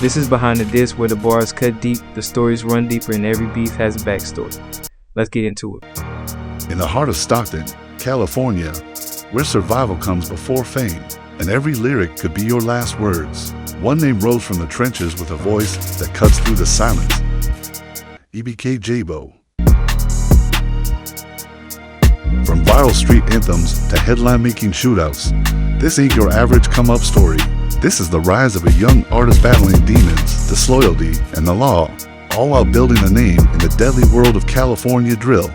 This is Behind the Disc, where the bars cut deep, the stories run deeper, and every beef has a backstory. Let's get into it. In the heart of Stockton, California, where survival comes before fame, and every lyric could be your last words, one name rose from the trenches with a voice that cuts through the silence. Ebk Jaaybo'S. From viral street anthems to headline-making shootouts, this ain't your average come-up story. This is the rise of a young artist battling demons, disloyalty, and the law, all while building a name in the deadly world of California drill.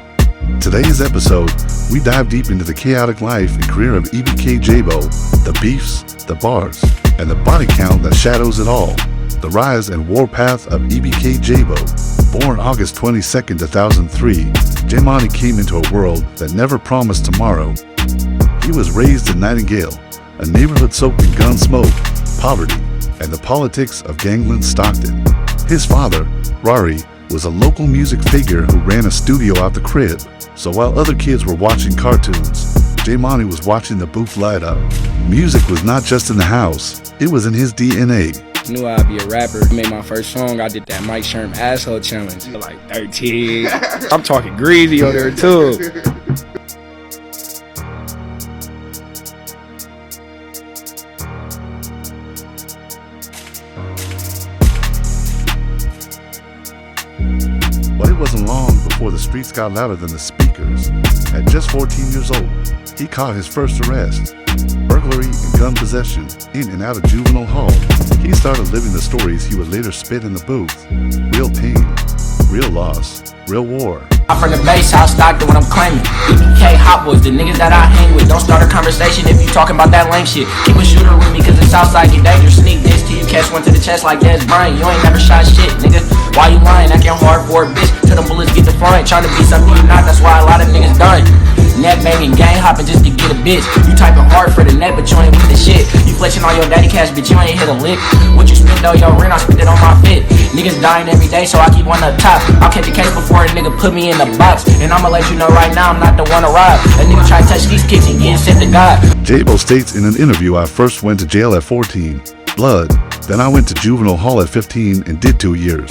Today's episode, we dive deep into the chaotic life and career of Ebk Jaaybo'S, the beefs, the bars, and the body count that shadows it all. The rise and warpath of Ebk Jaaybo'S. Born August 22, 2003, Jaymani came into a world that never promised tomorrow. He was raised in Nightingale, a neighborhood soaked in gun smoke, poverty, and the politics of gangland Stockton. His father, Rari, was a local music figure who ran a studio out the crib. So while other kids were watching cartoons, Jaymani was watching the booth light up. Music was not just in the house, it was in his DNA. Knew I'd be a rapper. Made my first song, I did that Mike Sherm asshole challenge. Like 13. I'm talking greasy on there too. But it wasn't long before the streets got louder than the speakers. At just 14 years old, he caught his first arrest. Burglary and gun possession in and out of juvenile hall. He started living the stories he would later spit in the booth. Real pain, real loss, real war. I'm from the base house, Stockton, what I'm claiming. Ebk Jaaybo'S, the niggas that I hang with. Don't start a conversation if you talking about that lame shit. Keep a shooter with me, cause the Southside get dangerous. Sneak this till you catch one to the chest like Des Bryant. You ain't never shot shit, nigga. Why you lying? Acting hard for a bitch till them bullets get the front. Trying to be something you not, that's why a lot of niggas done. Net banging, gang hopping just to get a bitch. You typing hard for the net, but you ain't with the shit. You flexing on your daddy cash, but you ain't hit a lick. What you spend though, your rent, I spend it on my fit. Niggas dying every day, so I keep one up top. I'll catch a case before a nigga put me in the box. And I'ma let you know right now, I'm not the one to rob. A nigga try to touch these kicks and getting sent to God. Jaaybo'S states in an interview, I first went to jail at 14. Blood. Then I went to juvenile hall at 15 and did 2 years.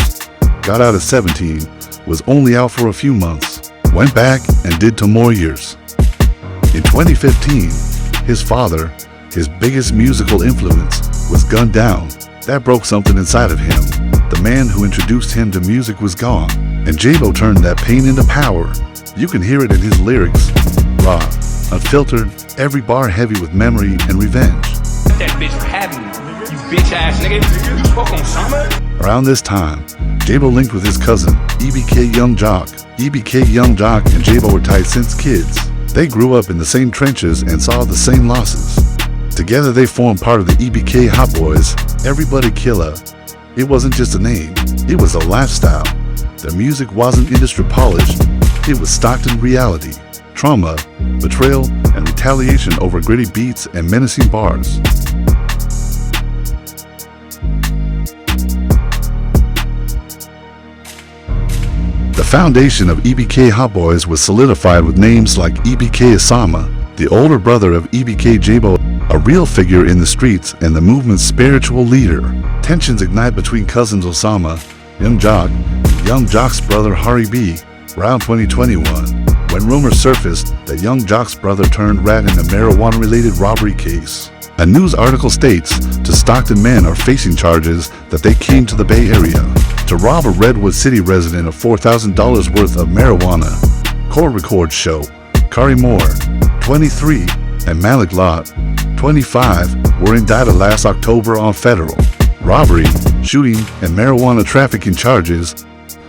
Got out at 17. Was only out for a few months. Went back and did 2 more years. In 2015, his father, his biggest musical influence, was gunned down. That broke something inside of him. The man who introduced him to music was gone, and Jaaybo'S turned that pain into power. You can hear it in his lyrics. Raw, unfiltered, every bar heavy with memory and revenge. That bitch for having me, you bitch ass nigga. You spoke on summer? Around this time, Jaaybo'S linked with his cousin, Ebk Young Jock. Ebk Young Jock and Jaaybo'S were tight since kids. They grew up in the same trenches and saw the same losses. Together they formed part of the Ebk Jaaybo'S, Everybody Killer. It wasn't just a name, it was a lifestyle. Their music wasn't industry polished, it was Stockton reality, trauma, betrayal, and retaliation over gritty beats and menacing bars. The foundation of Ebk Jaaybo'S was solidified with names like Ebk Osama, the older brother of Ebk Jaaybo'S, a real figure in the streets and the movement's spiritual leader. Tensions ignite between cousins Osama, Young Jock, and Young Jock's brother Hari B. around 2021, when rumors surfaced that Young Jock's brother turned rat in a marijuana-related robbery case. A news article states, 2 Stockton men are facing charges that they came to the Bay Area to rob a Redwood City resident of $4,000 worth of marijuana. Court records show Kari Moore, 23, and Malik Lot, 25, were indicted last October on federal robbery, shooting, and marijuana trafficking charges.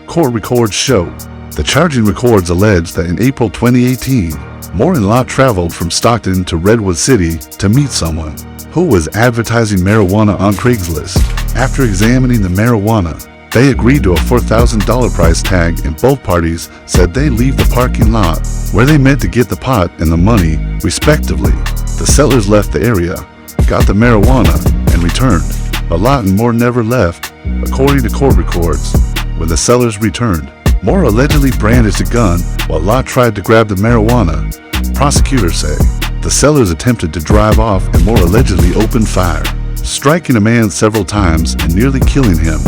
Court records show the charging records allege that in April 2018, Moore and Lot traveled from Stockton to Redwood City to meet someone who was advertising marijuana on Craigslist. After examining the marijuana, they agreed to a $4,000 price tag, and both parties said they'd leave the parking lot where they met to get the pot and the money, respectively. The sellers left the area, got the marijuana, and returned. But Lot and Moore never left, according to court records. When the sellers returned, Moore allegedly brandished a gun while Lot tried to grab the marijuana. Prosecutors say the sellers attempted to drive off and Moore allegedly opened fire. striking a man several times and nearly killing him.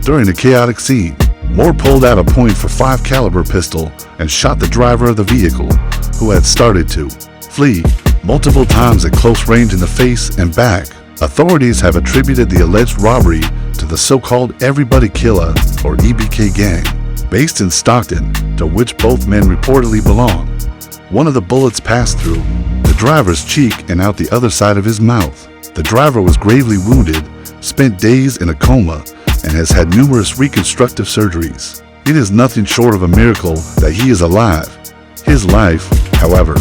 During a chaotic scene, Moore pulled out a .45 caliber pistol and shot the driver of the vehicle, who had started to flee multiple times at close range in the face and back. Authorities have attributed the alleged robbery to the so-called Everybody Killer, or EBK gang, based in Stockton, to which both men reportedly belong. One of the bullets passed through the driver's cheek and out the other side of his mouth. The driver was gravely wounded, spent days in a coma, and has had numerous reconstructive surgeries. It is nothing short of a miracle that he is alive. His life, however,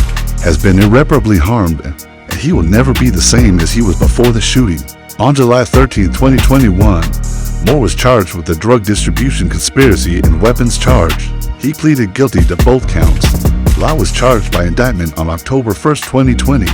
has been irreparably harmed, and he will never be the same as he was before the shooting. On July 13, 2021, Moore was charged with a drug distribution conspiracy and weapons charge. He pleaded guilty to both counts. Law was charged by indictment on October 1, 2020,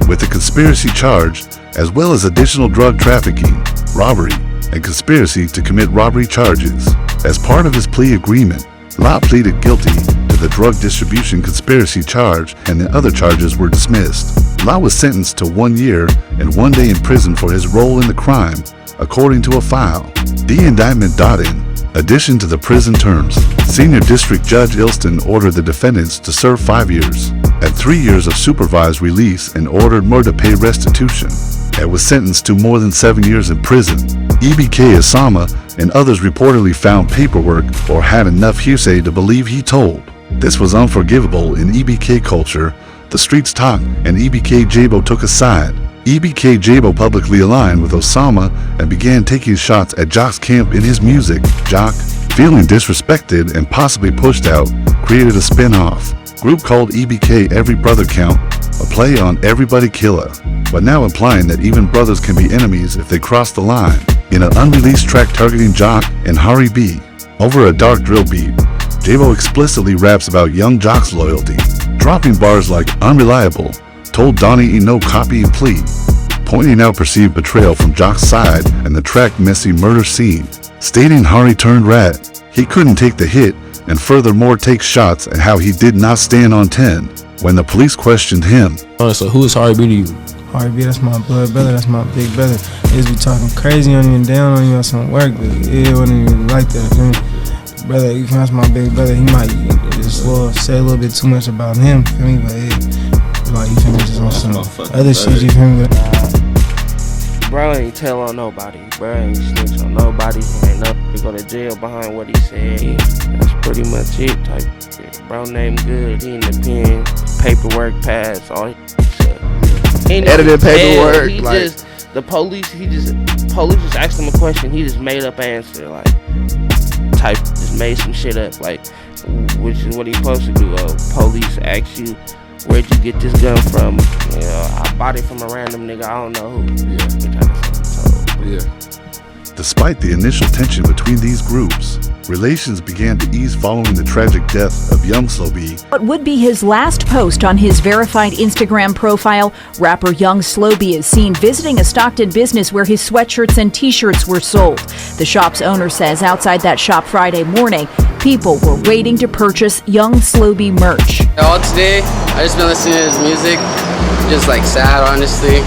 with a conspiracy charge, as well as additional drug trafficking, robbery, and conspiracy to commit robbery charges. As part of his plea agreement, Law pleaded guilty to the drug distribution conspiracy charge, and the other charges were dismissed. Law was sentenced to 1 year and 1 day in prison for his role in the crime, according to a file. The indictment in addition to the prison terms, Senior District Judge Ilston ordered the defendants to serve 5 years and 3 years of supervised release and ordered Moore to pay restitution, and was sentenced to more than 7 years in prison. Ebk Jaaybo'S and others reportedly found paperwork or had enough hearsay to believe he told. This was unforgivable in EBK culture. The streets talked, and Ebk Jaaybo'S took a side. Ebk Jaaybo'S publicly aligned with Osama and began taking shots at Joc's camp in his music. Joc, feeling disrespected and possibly pushed out, created a spin-off group called EBK Every Brother Count, a play on Everybody Killer, but now implying that even brothers can be enemies if they cross the line. In an unreleased track targeting Joc and Hari B, over a dark drill beat, Jaaybo'S explicitly raps about young Joc's loyalty, dropping bars like "unreliable, told Donnie he no copy and plea," pointing out perceived betrayal from Joc's side and the track messy murder scene, stating Hari turned rat, he couldn't take the hit, and furthermore take shots at how he did not stand on 10 when the police questioned him. So who is Hari B to you? Hari B, that's my blood brother, that's my big brother. They just be talking crazy on you and down on you on some work, but it wasn't even like that, you feel me? Brother, you feel me? That's my big brother, he might just say a little bit too much about him, feel me? But like, you feel me, just on some other shit, you feel me? Bro ain't tell on nobody, bro ain't snitch on nobody, ain't nothing to go to jail behind what he said. That's pretty much it, type shit. Bro name good, he in the pen, paperwork passed, all his shit. Edited paperwork, he like just, the police just asked him a question, he just made up answer, like, just made some shit up, like, which is what he supposed to do. Police ask you, where'd you get this gun from? You know, I bought it from a random nigga, I don't know who. Yeah. Despite the initial tension between these groups, relations began to ease following the tragic death of young Slow B. What would be his last post on his verified Instagram profile, rapper Young Slow B is seen visiting a Stockton business where his sweatshirts and t-shirts were sold. The shop's owner says outside that shop Friday morning, people were waiting to purchase Young Slow B merch. All today, I just been listening to his music, just like sad, honestly.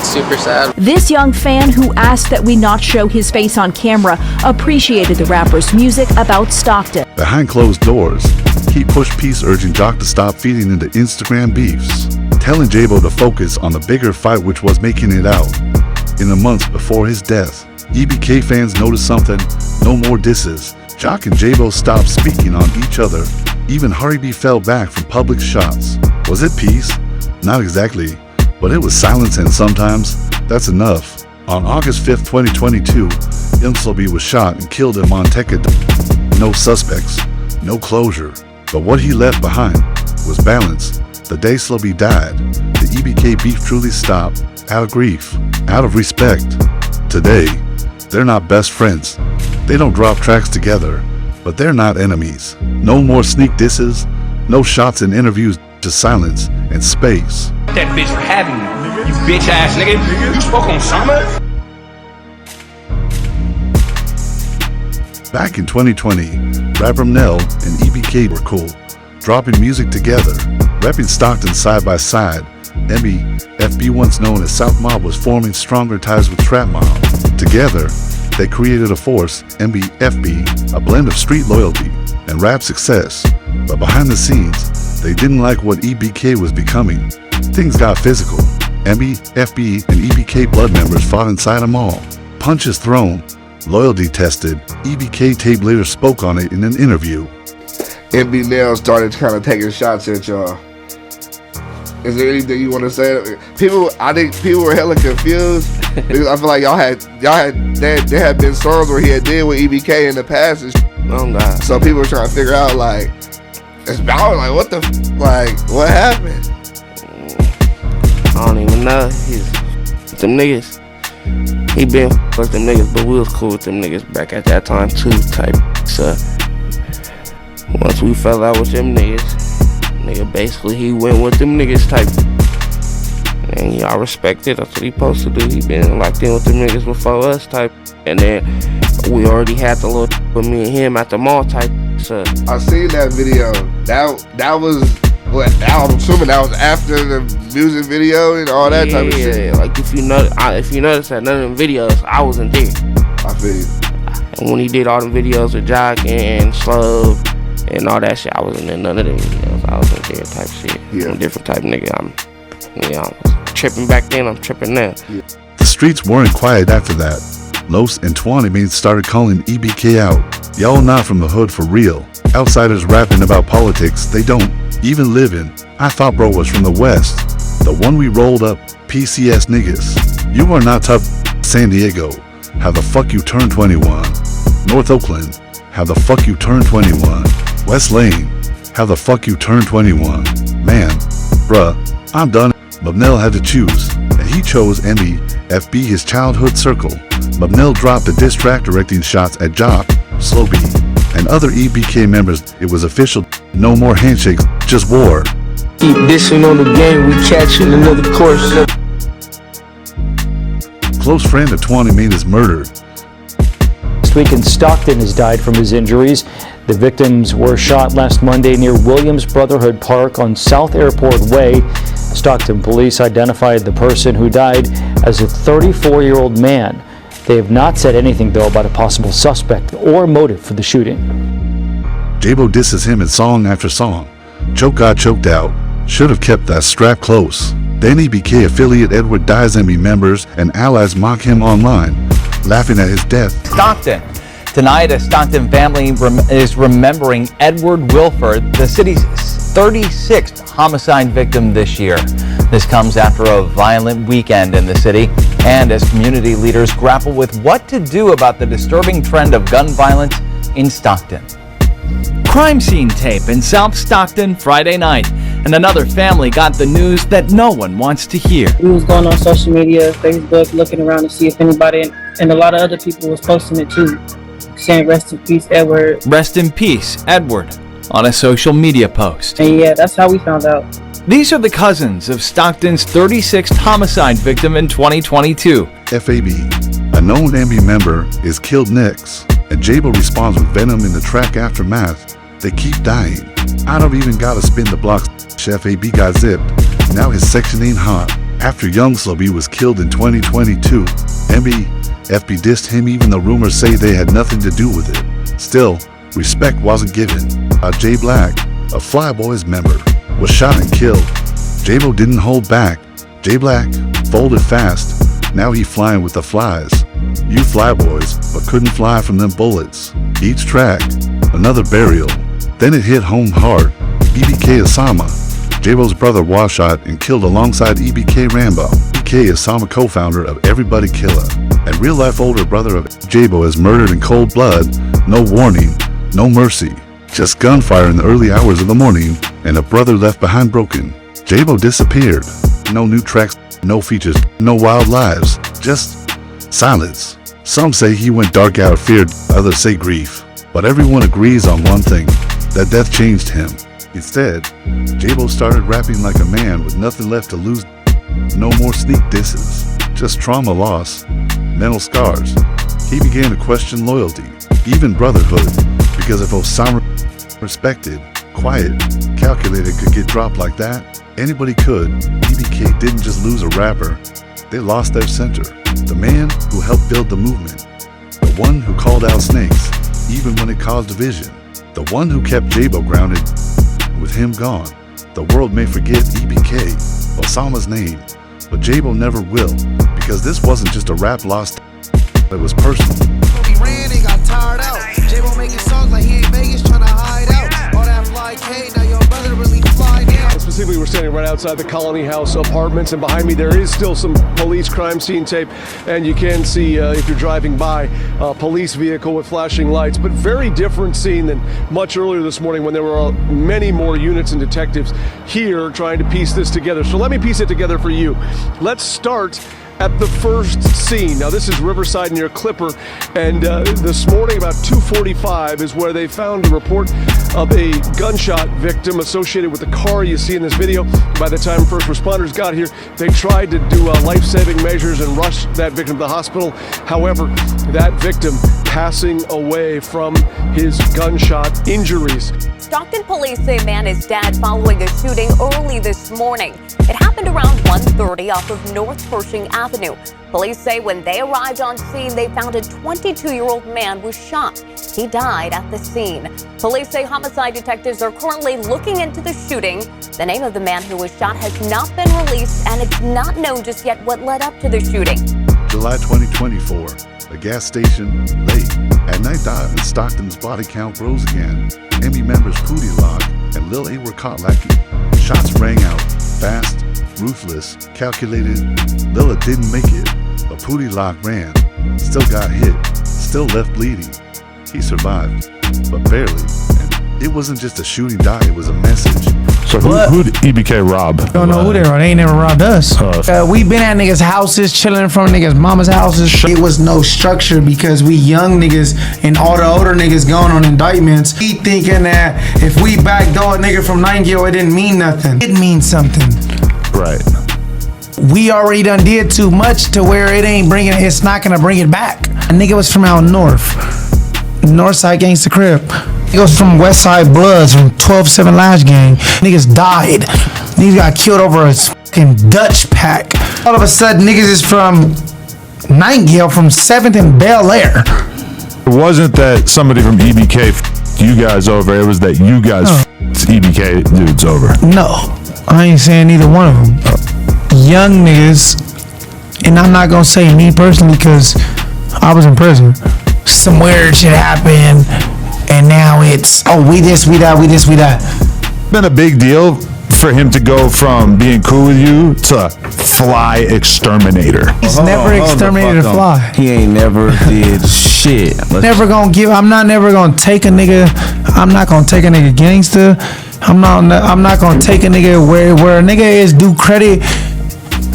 Super sad. This young fan, who asked that we not show his face on camera, appreciated the rapper's music about Stockton. Behind closed doors, he pushed peace, urging Joc to stop feeding into Instagram beefs, telling Jaaybo'S to focus on the bigger fight which was making it out. In the months before his death, EBK fans noticed something: no more disses. Joc and Jaaybo'S stopped speaking on each other. Even Hari B fell back from public shots. Was it peace? Not exactly. But it was silence, and sometimes that's enough. On August 5th, 2022, Young Slow B was shot and killed in Monteca. No suspects, no closure. But what he left behind was balance. The day Slow B died, the EBK beef truly stopped, out of grief, out of respect. Today, they're not best friends. They don't drop tracks together, but they're not enemies. No more sneak disses, no shots in interviews, just silence and space. That bitch for having me, you bitch ass nigga. You spoke on Osama? Back in 2020, rapper Nell and EBK were cool, dropping music together, repping Stockton side by side, MUDDYBOYS, once known as South Mob, was forming stronger ties with Trap Mob. Together, they created a force, MUDDYBOYS, a blend of street loyalty and rap success. But behind the scenes, they didn't like what EBK was becoming. Things got physical. MUDDYBOYS and EBK blood members fought inside a mall. Punches thrown, loyalty tested. EBK tape later spoke on it in an interview. MB now started kind of taking shots at y'all. Is there anything you want to say? I think people were hella confused because I feel like there had been songs where he had did with EBK in the past. Oh God. So people were trying to figure out I was like, what the what happened? I don't even know. Them niggas. He been with them niggas, but we was cool with them niggas back at that time too. Type. So once we fell out with them nigga, basically he went with them niggas type. And y'all respect it. That's what he supposed to do. He been locked in with them niggas before us type. And then we already had the little with me and him at the mall type. So I seen that video. That was what? I'm assuming that was after the music video and all that type of shit. Yeah, like if you notice that none of them videos, I wasn't there. I feel you. And when he did all them videos with Jock and Slove and all that shit, I wasn't in none of them videos. I wasn't there type shit. Yeah. I'm a different type of nigga. I was tripping back then, I'm tripping now. Yeah. The streets weren't quiet after that. Los and 20 Mates started calling EBK out. Y'all not from the hood for real. Outsiders rapping about politics they don't even live in. I thought bro was from the west. The one we rolled up, PCS niggas. You are not tough. San Diego, how the fuck you turn 21? North Oakland, how the fuck you turn 21? West Lane, how the fuck you turn 21? Man, bruh, I'm done. Mubnell had to choose, and he chose MUDDYBOYS, his childhood circle. Mubnell dropped a diss track directing shots at Jock, Slowby, and other EBK members. It was official. No more handshakes, just war. Keep dissing on the game, we catching another course. Close friend of 20 Mates is murdered. This week in Stockton has died from his injuries. The victims were shot last Monday near Williams Brotherhood Park on South Airport Way. Stockton police identified the person who died as a 34-year-old man. They have not said anything, though, about a possible suspect or motive for the shooting. Jaaybo disses him in song after song. Choke got choked out. Should have kept that strap close. Then EBK affiliate Edward Dies Enemy members and allies mock him online, laughing at his death. Stockton. Tonight, a Stockton family is remembering Edward Wilford, the city's 36th homicide victim this year. This comes after a violent weekend in the city and as community leaders grapple with what to do about the disturbing trend of gun violence in Stockton. Crime scene tape in South Stockton Friday night, and another family got the news that no one wants to hear. We was going on social media, Facebook, looking around to see if anybody, and a lot of other people was posting it too, saying rest in peace, Edward. Rest in peace, Edward, on a social media post. And yeah, that's how we found out. These are the cousins of Stockton's 36th homicide victim in 2022. FAB, a known MB member, is killed next, and Jaaybo responds with venom in the track Aftermath. They keep dying. I don't even gotta spin the blocks. Chef AB got zipped. Now his section ain't hot. After Young Slowby was killed in 2022, MUDDYBOYS dissed him even though rumors say they had nothing to do with it. Still, respect wasn't given. Jay Black, a Flyboys member, was shot and killed. Jaaybo didn't hold back. Jay Black folded fast. Now he flying with the flies. You Flyboys, but couldn't fly from them bullets. Each track, another burial. Then it hit home hard. Ebk Osama, Jaaybo's brother, was shot and killed alongside Ebk Rambo. Ebk Osama, co-founder of Everybody Killer, and real-life older brother of Jaaybo, is murdered in cold blood. No warning, no mercy. Just gunfire in the early hours of the morning, and a brother left behind broken. Jaaybo disappeared. No new tracks, no features, no wild lives, just silence. Some say he went dark out of fear, others say grief. But everyone agrees on one thing, that death changed him. Instead, Jaaybo started rapping like a man with nothing left to lose. No more sneak disses, just trauma loss, mental scars. He began to question loyalty, even brotherhood, because if Osama respected, quiet, calculated could get dropped like that, anybody could. EBK didn't just lose a rapper, they lost their center. The man who helped build the movement. The one who called out snakes, even when it caused division. The one who kept Jaaybo grounded. With him gone, the world may forget EBK, Osama's name, but Jaaybo never will, because this wasn't just a rap lost, it was personal. He ran and got tired out. Jaaybo making songs like he in Vegas trying to hide out. All that fly K, now your brother really fly now. Specifically, we're standing right outside the Colony House apartments, and behind me there is still some police crime scene tape, and you can see if you're driving by a police vehicle with flashing lights, but very different scene than much earlier this morning when there were many more units and detectives here trying to piece this together. So let me piece it together for you. Let's start at the first scene. Now this is Riverside near Clipper, and this morning about 2:45 is where they found a report of a gunshot victim associated with the car you see in this video. By the time first responders got here, they tried to do life-saving measures and rush that victim to the hospital. However, that victim passing away from his gunshot injuries. Stockton police say a man is dead following a shooting early this morning. It happened around 1:30 off of North Pershing Avenue. Police say when they arrived on scene, they found a 22-year-old man was shot. He died at the scene. Police say homicide detectives are currently looking into the shooting. The name of the man who was shot has not been released, and it's not known just yet what led up to the shooting. July 2024, a gas station, late. At night dive in Stockton's body count rose again. ME members Pootie Lock and Lil A were caught lacking. Shots rang out, fast, ruthless, calculated. Lila didn't make it, but Pootie Lock ran, still got hit, still left bleeding. He survived, but barely. And it wasn't just a shooting die, it was a message. So who did EBK rob? Don't know who they robbed. They ain't never robbed us. We been at niggas' houses, chilling from niggas' mama's houses. It was no structure because we young niggas and all the older niggas going on indictments. He thinking that if we backdoor a nigga from Nightingale, it didn't mean nothing. It means something. Right. We already done did too much to where it's not gonna bring it back. A nigga was from out north. Northside Gangsta Crib. He goes from Westside Bloods, from 12-7 Lash Gang. Niggas died. Niggas got killed over a fucking Dutch pack. All of a sudden, niggas is from Nightingale, from 7th and Bel Air. It wasn't that somebody from EBK f***ed you guys over. It was that you guys f***ed EBK dudes over. No, I ain't saying neither one of them. Young niggas, and I'm not gonna say me personally because I was in prison. Some weird shit happened, and now it's, we this, we that, we this, we that. Been a big deal for him to go from being cool with you to fly exterminator. He's never exterminated a fly. He ain't never did shit. I'm not never gonna take a nigga. I'm not gonna take a nigga gangster. I'm not gonna take a nigga where a nigga is due credit.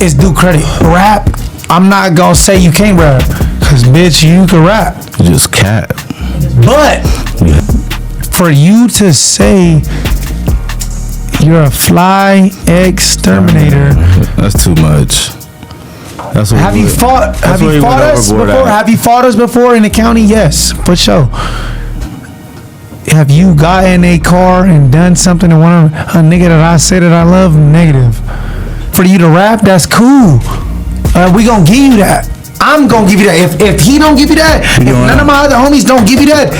Is due credit. Rap, I'm not gonna say you can't rap, cause bitch, you can rap. You just cat. But for you to say you're a fly exterminator, that's too much. That's what have you fought us before? Have you fought us before in the county? Yes, for sure. Have you got in a car and done something to a nigga that I say that I love? Negative. For you to rap, that's cool. We gonna give you that. I'm gonna give you that. If he don't give you that, if none of my other homies don't give you that,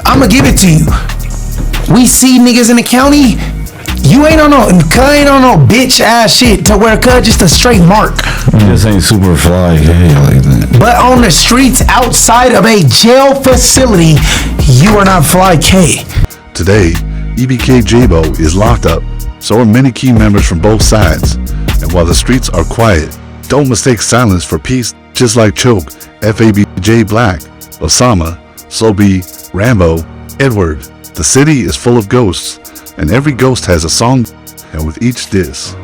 I'm gonna give it to you. We see niggas in the county. You ain't on no bitch ass shit to where just a straight mark. You just ain't super fly like that. But on the streets outside of a jail facility, you are not fly K. Today, Ebk Jaaybo is locked up. So are many key members from both sides. And while the streets are quiet, don't mistake silence for peace. Just like Choke, FABJ Black, Osama, Sobi, Rambo, Edward. The city is full of ghosts, and every ghost has a song. And with each diss,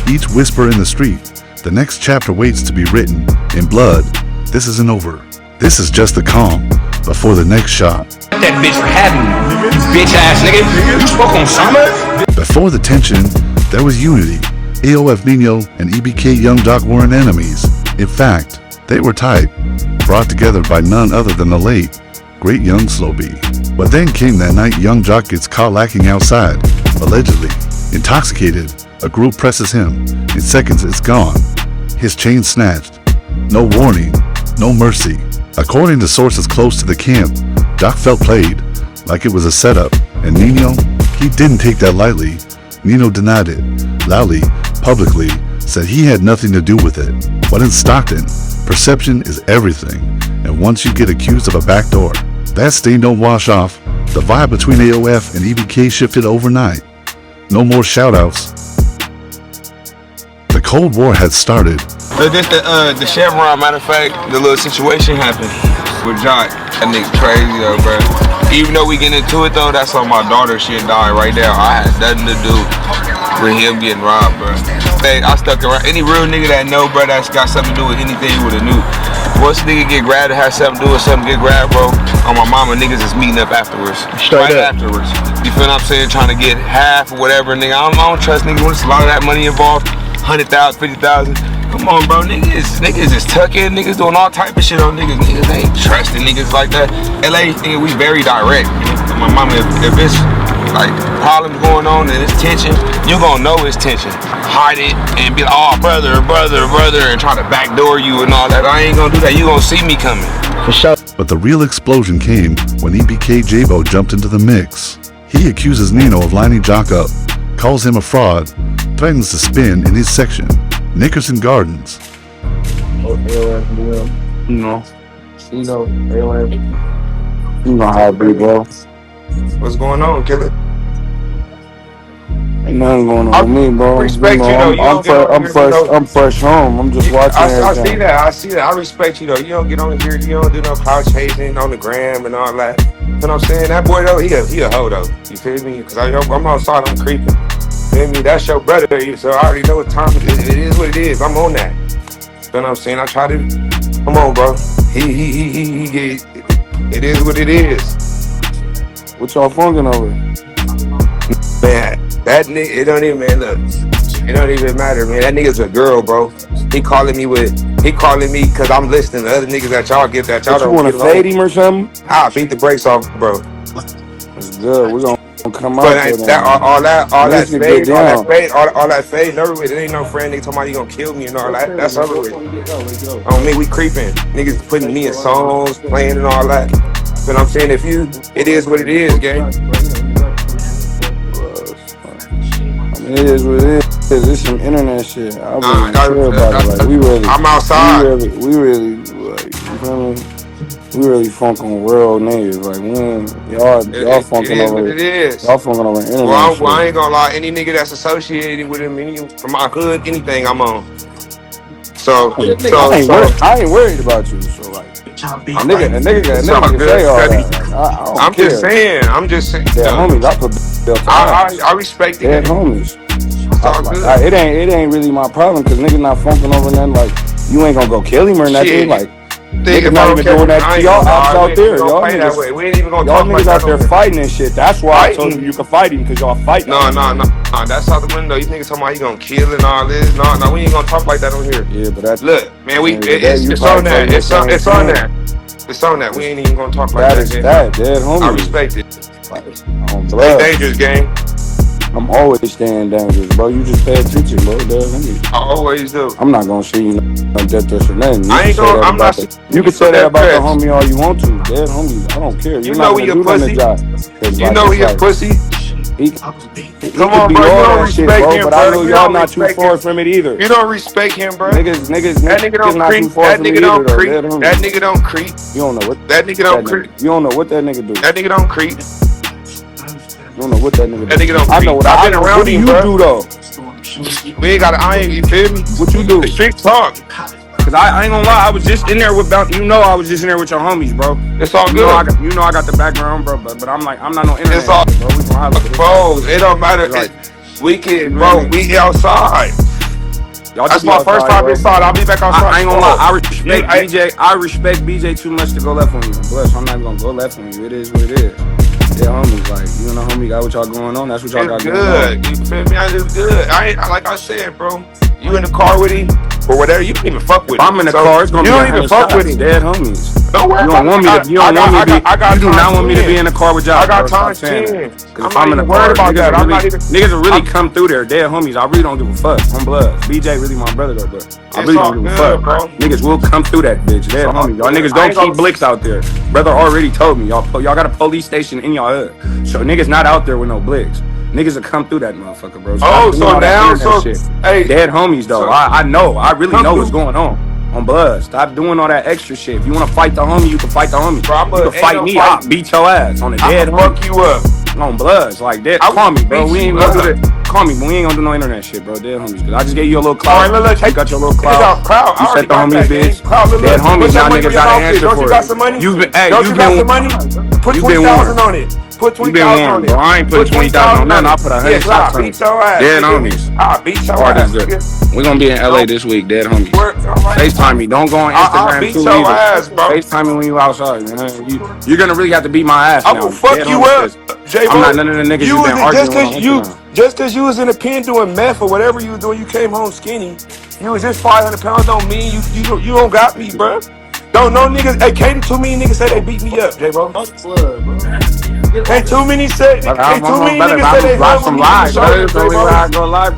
each whisper in the street, the next chapter waits to be written in blood. This isn't over. This is just the calm before the next shot. That bitch for having me, you bitch ass nigga. You spoke on Osama? Before the tension, there was unity. AOF Nino and EBK Young Doc weren't enemies. In fact, they were tight, brought together by none other than the late, great young Slow B. But then came that night young jock gets caught lacking outside, allegedly. Intoxicated, a group presses him. In seconds, it's gone. His chain snatched. No warning, no mercy. According to sources close to the camp, Jock felt played, like it was a setup. And Nino, he didn't take that lightly. Nino denied it, loudly, publicly, said he had nothing to do with it. But in Stockton, perception is everything. And once you get accused of a backdoor, that stain don't wash off. The vibe between AOF and EBK shifted overnight. No more shoutouts. The Cold War had started. Just the Chevron, matter of fact, the little situation happened with Jock. That nigga crazy though, bro. Even though we get into it though, that's on my daughter. She died right now. I had nothing to do with him getting robbed, bro. Hey, I stuck around. Any real nigga that know, bro, that's got something to do with anything with a new. Once a nigga get grabbed, it has something to do with something get grabbed, bro. On my mama, niggas is meeting up afterwards. Straight up. Afterwards. You feel what I'm saying? Trying to get half or whatever, nigga. I don't trust niggas when it's a lot of that money involved. 100,000, 50,000. Come on, bro. Niggas is tucking. Niggas doing all type of shit on niggas. Niggas ain't trusting niggas like that. LA, nigga, we very direct. My mama, if it's like problems going on and it's tension, you gonna know it's tension. Hide it and be like, oh, brother, and try to backdoor you and all that. I ain't gonna do that. You gonna see me coming. For sure. But the real explosion came when Ebk Jaaybo'S jumped into the mix. He accuses Nino of lining Jock up, calls him a fraud, threatens to spin in his section, Nickerson Gardens. You know, you know how it be, bro. What's going on, killer? Ain't nothing going on with me, bro. Respect I'm fresh home. I'm just watching everything. I see that. I respect you though. You don't get on here. You don't do no clout chasing on the gram and all that. You know what I'm saying? That boy though, he a hoe though. You feel me? Because I'm outside. I'm creeping. Feel me? That's your brother, so I already know what time it is. It is what it is. I'm on that. You know what I'm saying? I try to. Come on, bro. He get. It is what it is. What y'all funking over? Man, that nigga, it don't even, man, look, it don't even matter, man. That nigga's a girl, bro. He calling me because I'm listening to other niggas that y'all get that y'all don't. You want to fade him or something? I'll beat the brakes off, bro. That's good. We're gonna come out but there. All that fade, over with. It ain't no friend nigga talking about you gonna kill me and all that. That's over with. On me, we creeping. Niggas putting me in songs, playing and all that. But I'm saying, it is what it is, gang. It is what it is. It's some internet shit. I really care about it. Like, we really. I'm outside. We really, like, you feel me? We really funk on world niggas. Like, y'all funking over. It is. Y'all funking over internet. Well, I ain't gonna lie. Any nigga that's associated with him, from my hood, anything I'm on. I ain't worried about you. So like, a nigga can say all that. I'm just saying. Yeah, homies, I put Bill I respect it. Dead homies. It ain't really my problem because niggas not funking over nothing. Like, you ain't gonna go kill him or nothing. Like, niggas not even doing that to y'all out there. Y'all niggas, we ain't even gonna y'all talk niggas like out there fighting and shit. That's why I told you can fight him because y'all fighting. No. That's out the window. You niggas talking about you gonna kill and all this. No, we ain't gonna talk like that on here. Yeah, but that's look, man. It's on that. It's on that. It's on that. We ain't even gonna talk like that. That dead homie. I respect it. Stay dangerous, gang. I'm always staying dangerous, bro. You just pay attention, bro. Dead homie. I always do. I'm not gonna shoot you no death threats or nothing. I ain't gonna. I'm not. You can say that about the homie all you want to. Dead homie. I don't care. You know he a pussy. You know he a pussy. Come on, bro. You don't respect him, bro. But I know y'all not too far from it either. You don't respect him, bro. Niggas, that nigga don't creep. That nigga don't creep. That nigga don't creep. You don't know what that nigga don't creep. You don't know what that nigga do. That nigga don't creep. You don't know what that nigga do. That nigga don't creep. I know what I've been around what him, do you bro. do though? We ain't got. I ain't. You feel me? What you do? The street talk. Cause I ain't gonna lie, I was just in there with I was just in there with your homies, bro. It's all good. You know I got the background, bro. But I'm like, I'm not no internet. It's all, bro. We gonna have bro. It don't matter. Like, we can, bro. We outside. That's my first time inside. I'll be back outside. I ain't gonna lie. I respect BJ too much to go left on you. Bless. I'm not even gonna go left on you. It is what it is. Yeah, homies, like, you and the homie got what y'all going on. That's what y'all got going on. You feel me? It's good. Like I said, bro. You in the car with him or whatever, you don't even fuck with him. I'm in the car, it's gonna be you don't even fuck with him. Dead homies. You don't want me to. You don't want me to be. You do not want me to be in the car with y'all. I got times 10. Because if I'm in the car, niggas will really come through there. Dead homies. I really don't give a fuck. On blood. BJ really my brother though, but I really don't give a fuck. Niggas will come through that bitch. Dead homies. Y'all niggas don't keep blicks out there. Brother already told me. Y'all got a police station in y'all hood. So niggas not out there with no blicks. Niggas will come through that motherfucker, bro. So now, hey, dead homies though. I know. I really know what's going on. On blood. Stop doing all that extra shit. If you want to fight the homie, you can fight the homie. Bro, you can fight me. I'll beat your ass on the dead homie. Fuck you up. On bloods. Like that. Call me, bro. We ain't gonna do that. Call me, but we ain't gonna do no internet shit, bro. Dead homies. Cause I just gave you a little clout. All right, you got your little clout. You set the homie bitch. Dead homies. Now niggas gotta answer for it. You've been, hey, you've been warned. Put 20,000 on it. Put 20,000 on it. Bro, I ain't put 20,000 on nothing. I'll put 100 shots on it. Dead homies. I'll beat your ass. We're gonna be in LA this week, dead homies. FaceTime me. Don't go on Instagram too either. FaceTime me when you outside, man. You're gonna really have to beat my ass now. I'm gonna fuck you up, J-Bo. I'm not none of the niggas you been arguing on. Just cause you was in the pen doing meth or whatever you was doing, you came home skinny. You was just 500 pounds, don't mean you don't got me, bro. Don't no niggas. Hey, can't too many niggas say they beat me up, J-Bo. Can't too many say. Can't too many niggas say they hung with me on the shoulder, J-Bo.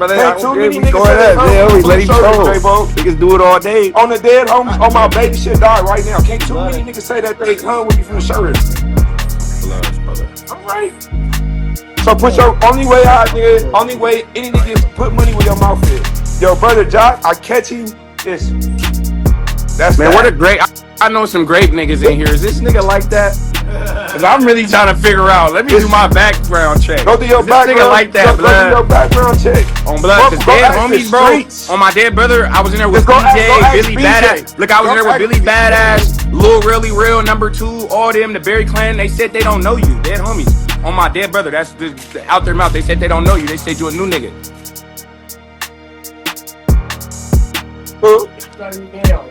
Can't too many niggas say they hung with me on the shoulder, J-Bo. Niggas do it all day. On the dead homies, on my baby shit died right now. Can't too many niggas say that they hung with me from the shoulder. All right. So put your only way out, nigga. Only way any nigga is put money where your mouth is. Yo, brother Jock, I catch him. This. That's man. What a great. I know some great niggas in here. Is this nigga like that? Cause I'm really trying to figure out. Let me do my background check. Go do your background. Nigga like that, go do your background check. On blood, cause dead homies, bro. On my dead brother, I was in there with BJ, Billy Badass. Look, I was in there with Billy Badass, Lil Really Real, #2, all them, the Berry Clan. They said they don't know you, dead homies. On my dead brother, that's out their mouth. They said they don't know you. They said you a new nigga.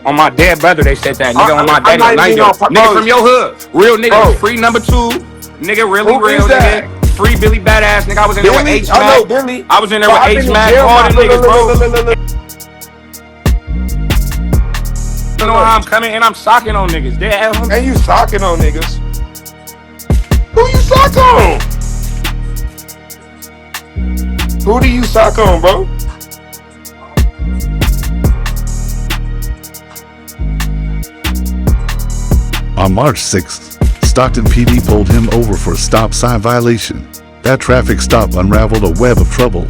On my dead brother, they said that. Nigga on my dead nigga from your hood. Real nigga. Free #2. Nigga, really real nigga. Free Billy Badass. Nigga, I was in there with H-Mac. I was in there with H-Mac. All them niggas, bro. You know how I'm coming and I'm socking on niggas. Dead homies. And you socking on niggas. Who you sock on? Who do you sock on, bro? On March 6th, Stockton PD pulled him over for a stop sign violation. That traffic stop unraveled a web of trouble.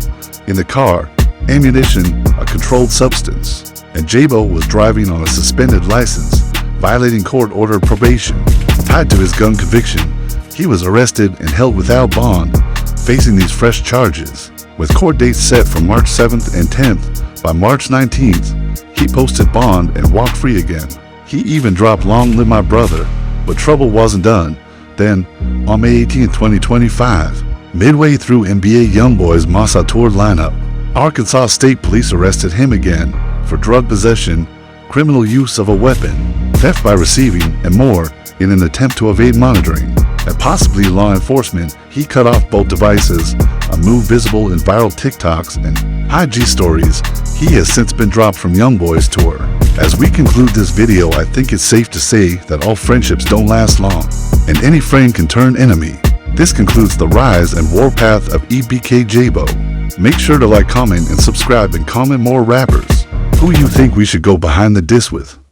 In the car, ammunition, a controlled substance, and Jaaybo was driving on a suspended license, violating court-ordered probation. Tied to his gun conviction, he was arrested and held without bond, facing these fresh charges. With court dates set for March 7th and 10th, by March 19th, he posted bond and walked free again. He even dropped Long Live My Brother, but trouble wasn't done. Then, on May 18, 2025, midway through NBA YoungBoys' Massa Tour lineup, Arkansas State Police arrested him again for drug possession, criminal use of a weapon, theft by receiving, and more in an attempt to evade monitoring. And possibly law enforcement, he cut off both devices, a move visible in viral TikToks and IG stories. He has since been dropped from YoungBoys tour. As we conclude this video, I think it's safe to say that all friendships don't last long, and any friend can turn enemy. This concludes the rise and warpath of Ebk Jaaybo'. Make sure to like, comment, and subscribe, and comment more rappers. Who you think we should go behind the diss with?